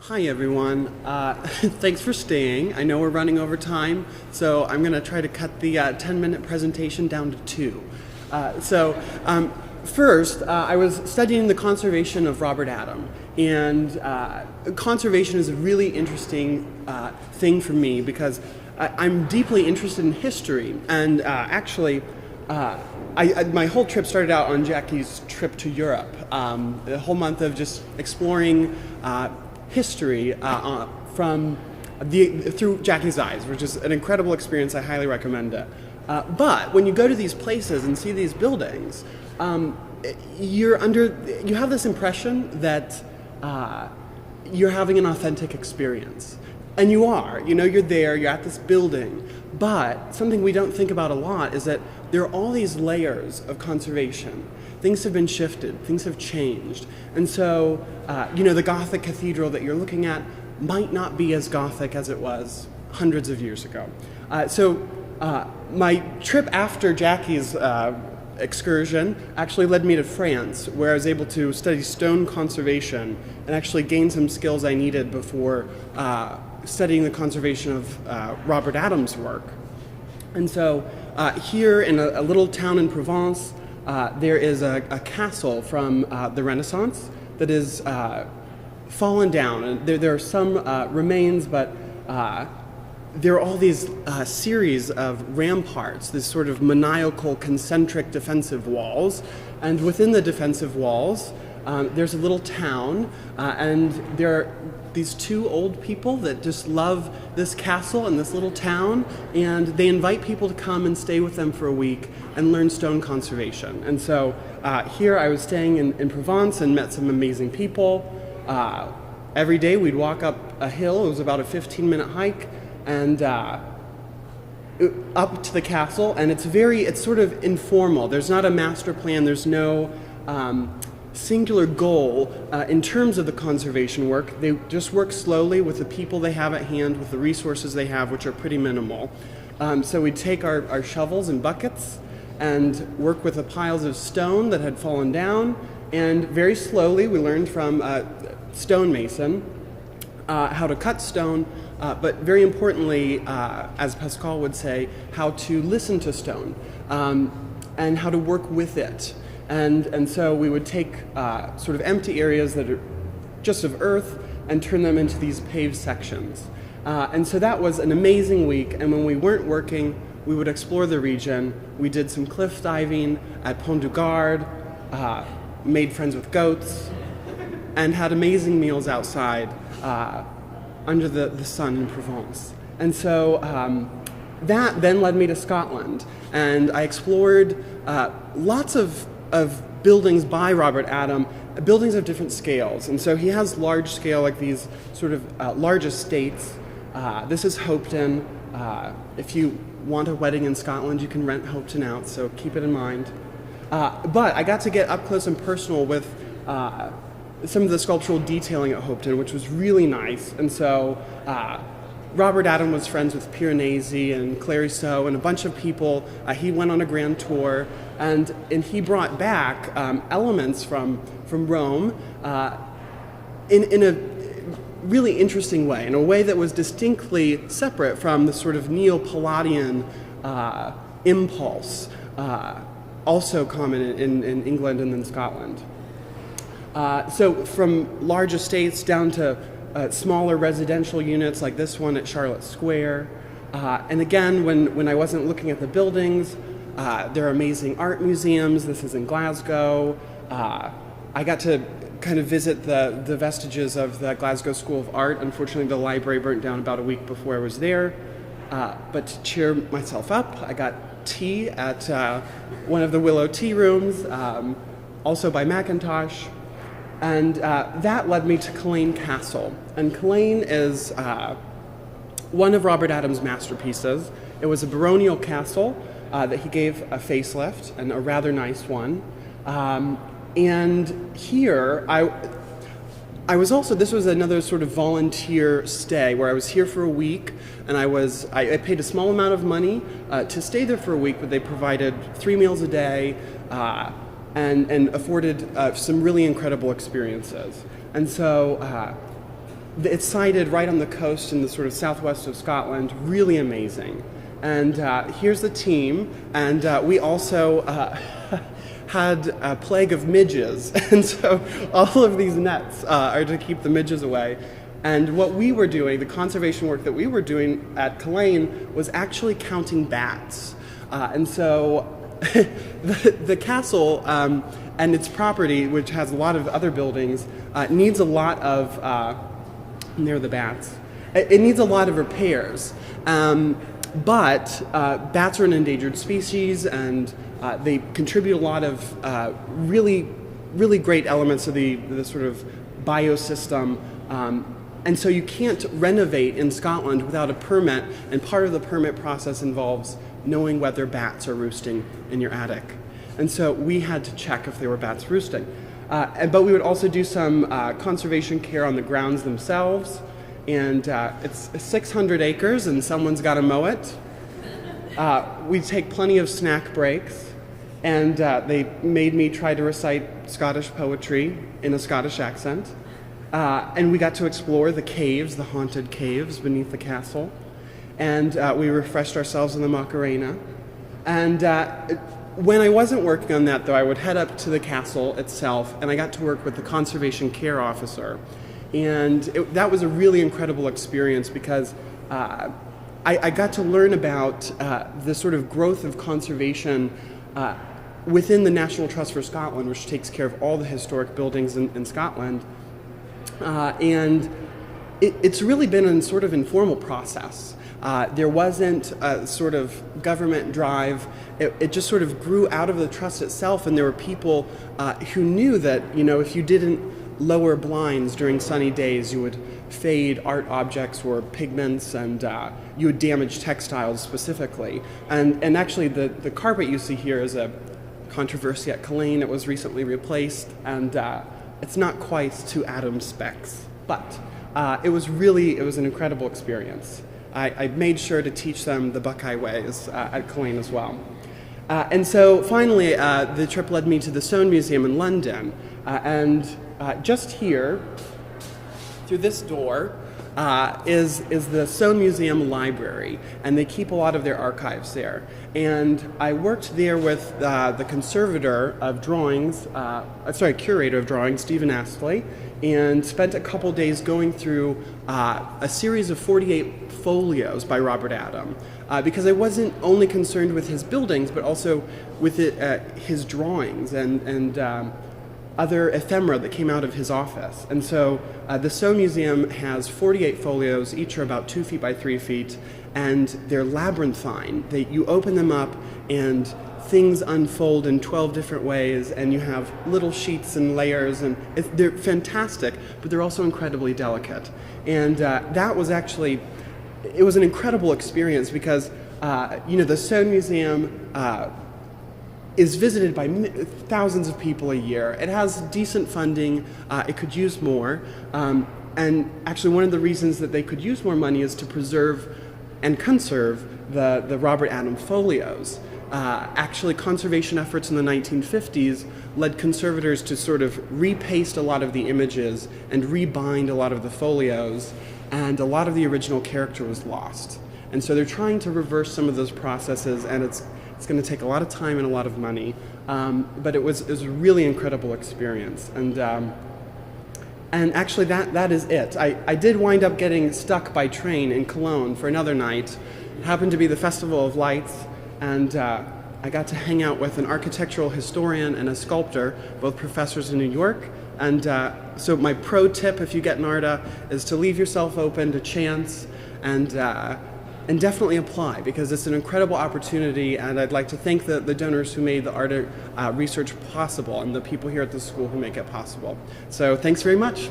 Hi everyone, thanks for staying. I know we're running over time, so I'm going to try to cut the 10-minute presentation down to 2. First, I was studying the conservation of Robert Adam, and conservation is a really interesting thing for me because I'm deeply interested in history, and my whole trip started out on Jackie's trip to Europe, a whole month of just exploring history through Jackie's eyes, which is an incredible experience. I highly recommend it. But when you go to these places and see these buildings, you have this impression that you're having an authentic experience. And you are. You're there, you're at this building. But something we don't think about a lot is that there are all these layers of conservation. Things have been shifted, things have changed. And so, the Gothic cathedral that you're looking at might not be as Gothic as it was hundreds of years ago. My trip after Jackie's excursion actually led me to France, where I was able to study stone conservation and actually gain some skills I needed before studying the conservation of Robert Adams' work. And so here in a little town in Provence, there is a castle from the Renaissance that is fallen down. And there are some remains, but there are all these series of ramparts, this sort of maniacal concentric defensive walls. And within the defensive walls, there's a little town, and there are these two old people that just love this castle and this little town, and they invite people to come and stay with them for a week and learn stone conservation. And so here I was staying in Provence and met some amazing people. Every day we'd walk up a hill. It was about a 15-minute hike, and up to the castle, and it's sort of informal. There's not a master plan. There's no singular goal in terms of the conservation work. They just work slowly with the people they have at hand, with the resources they have, which are pretty minimal. So we'd take our shovels and buckets and work with the piles of stone that had fallen down, and very slowly we learned from a stonemason how to cut stone, but very importantly, as Pascal would say, how to listen to stone and how to work with it. And so we would take sort of empty areas that are just of earth and turn them into these paved sections. And so that was an amazing week, and when we weren't working, we would explore the region. We did some cliff diving at Pont du Gard, made friends with goats, and had amazing meals outside under the sun in Provence. And so that then led me to Scotland, and I explored lots of buildings by Robert Adam, buildings of different scales. And so he has large scale, like these sort of large estates. This is Hopetoun. If you want a wedding in Scotland, you can rent Hopetoun out, so keep it in mind. But I got to get up close and personal with some of the sculptural detailing at Hopetoun, which was really nice. And so Robert Adam was friends with Piranesi and Clerisot and a bunch of people. He went on a grand tour, and he brought back elements from Rome in a really interesting way, in a way that was distinctly separate from the sort of Neo-Palladian impulse, also common in England and in Scotland. So from large estates down to smaller residential units like this one at Charlotte Square. And again, when I wasn't looking at the buildings, there are amazing art museums. This is in Glasgow. I got to kind of visit the vestiges of the Glasgow School of Art. Unfortunately, the library burnt down about a week before I was there. But to cheer myself up, I got tea at one of the Willow Tea Rooms, also by Macintosh. And that led me to Culzean Castle. And Culzean is one of Robert Adams' masterpieces. It was a baronial castle that he gave a facelift, and a rather nice one. And here, I was also, this was another sort of volunteer stay where I was here for a week, and I paid a small amount of money to stay there for a week, but they provided 3 meals a day, and afforded some really incredible experiences. And so It's sited right on the coast in the sort of southwest of Scotland, really amazing. And here's the team, and we also had a plague of midges, and so all of these nets are to keep the midges away. And what we were doing, the conservation work that we were doing at Cruttenden, was actually counting bats. And so the castle and its property, which has a lot of other buildings, needs a lot of, and there are the bats, it needs a lot of repairs. But bats are an endangered species, and they contribute a lot of really, really great elements of the sort of biosystem. And so you can't renovate in Scotland without a permit, and part of the permit process involves knowing whether bats are roosting in your attic. And so we had to check if there were bats roosting. But we would also do some conservation care on the grounds themselves. And it's 600 acres, and someone's got to mow it. We take plenty of snack breaks, and they made me try to recite Scottish poetry in a Scottish accent. And we got to explore the caves, the haunted caves beneath the castle. And we refreshed ourselves in the Macarena. And when I wasn't working on that, though, I would head up to the castle itself, and I got to work with the conservation care officer. And that was a really incredible experience because I got to learn about the sort of growth of conservation within the National Trust for Scotland, which takes care of all the historic buildings in Scotland. And it's really been a sort of informal process. There wasn't a sort of government drive. It just sort of grew out of the trust itself, and there were people who knew that, if you didn't lower blinds during sunny days, you would fade art objects or pigments, and you would damage textiles specifically. And actually, the carpet you see here is a controversy at Cruttenden. It was recently replaced, and it's not quite to Adam specs, but it was an incredible experience. I made sure to teach them the Buckeye ways at Cruttenden as well. And so finally, the trip led me to the Soane Museum in London, and just here, through this door, is the Soane Museum Library, and they keep a lot of their archives there. And I worked there with the conservator of drawings, curator of drawings, Stephen Astley, and spent a couple days going through a series of 48 folios by Robert Adam, because I wasn't only concerned with his buildings, but also with his drawings and other ephemera that came out of his office. And so the Soane Museum has 48 folios, each are about 2 feet by 3 feet, and they're labyrinthine. You open them up and things unfold in 12 different ways, and you have little sheets and layers, and they're fantastic, but they're also incredibly delicate. And that was actually, it was an incredible experience because, the Soane Museum is visited by thousands of people a year. It has decent funding. It could use more. And actually, one of the reasons that they could use more money is to preserve and conserve the Robert Adam folios. Actually, conservation efforts in the 1950s led conservators to sort of repaste a lot of the images and rebind a lot of the folios, and a lot of the original character was lost. And so they're trying to reverse some of those processes, and it's going to take a lot of time and a lot of money, but it was a really incredible experience. And actually, that is it. I did wind up getting stuck by train in Cologne for another night. It happened to be the Festival of Lights, and I got to hang out with an architectural historian and a sculptor, both professors in New York. And so my pro tip, if you get an ARTA, is to leave yourself open to chance, and definitely apply, because it's an incredible opportunity, and I'd like to thank the donors who made the ARTA research possible, and the people here at the school who make it possible. So thanks very much.